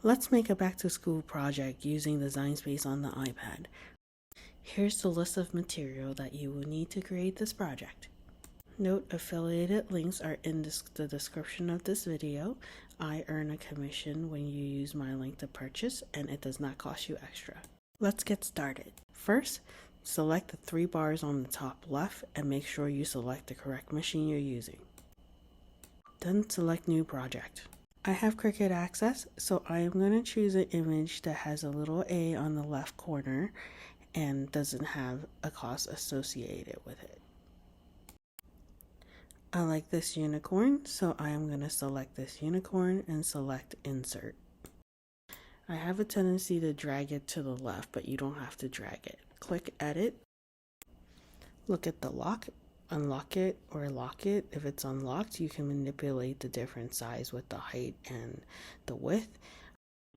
Let's make a back-to-school project using Design Space on the iPad. Here's the list of material that you will need to create this project. Note affiliated links are in the description of this video. I earn a commission when you use my link to purchase, and it does not cost you extra. Let's get started. First, select the 3 bars on the top left and make sure you select the correct machine you're using. Then select New Project. I have Cricut Access, so I am going to choose an image that has a little A on the left corner and doesn't have a cost associated with it. I like this unicorn, so I am going to select this unicorn and select Insert. I have a tendency to drag it to the left, but you don't have to drag it. Click Edit. Look at the lock. Unlock it or lock it. If it's unlocked, you can manipulate the different size with the height and the width.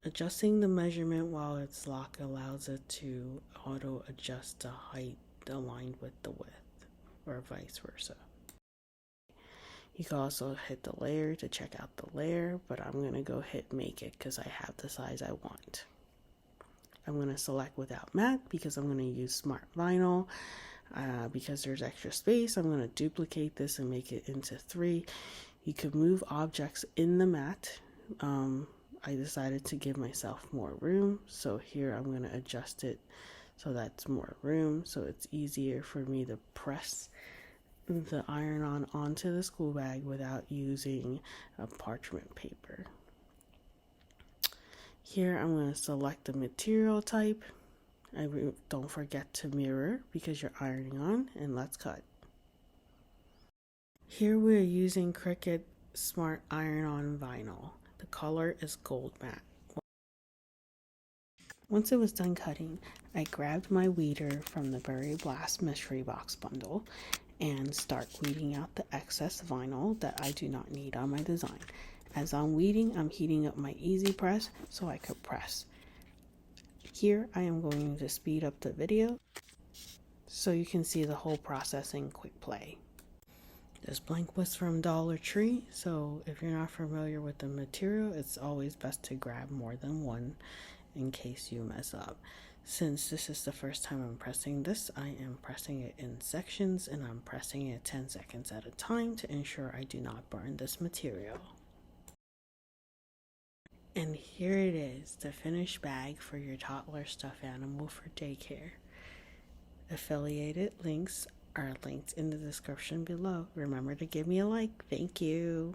Adjusting the measurement while it's locked allows it to auto adjust the height aligned with the width, or vice versa. You can also hit the layer to check out the layer, but I'm going to go hit make it because I have the size I want. I'm going to select without matte because I'm going to use smart vinyl. Because there's extra space, I'm going to duplicate this and make it into 3. You could move objects in the mat. I decided to give myself more room, so here I'm going to adjust it so that's more room, so it's easier for me to press the iron-on onto the school bag without using a parchment paper. Here I'm going to select the material type. Don't forget to mirror because you're ironing on, and let's cut. Here we're using Cricut Smart Iron-On Vinyl. The color is gold matte. Once it was done cutting, I grabbed my weeder from the Berry Blast Mystery Box bundle and start weeding out the excess vinyl that I do not need on my design. As I'm weeding, I'm heating up my Easy Press so I could press. Here I am going to speed up the video so you can see the whole process in quick play. This blank was from Dollar Tree, so if you're not familiar with the material, it's always best to grab more than one in case you mess up. Since this is the first time I'm pressing this, I am pressing it in sections and I'm pressing it 10 seconds at a time to ensure I do not burn this material. And here it is, the finished bag for your toddler stuffed animal for daycare. Affiliated links are linked in the description below. Remember to give me a like. Thank you.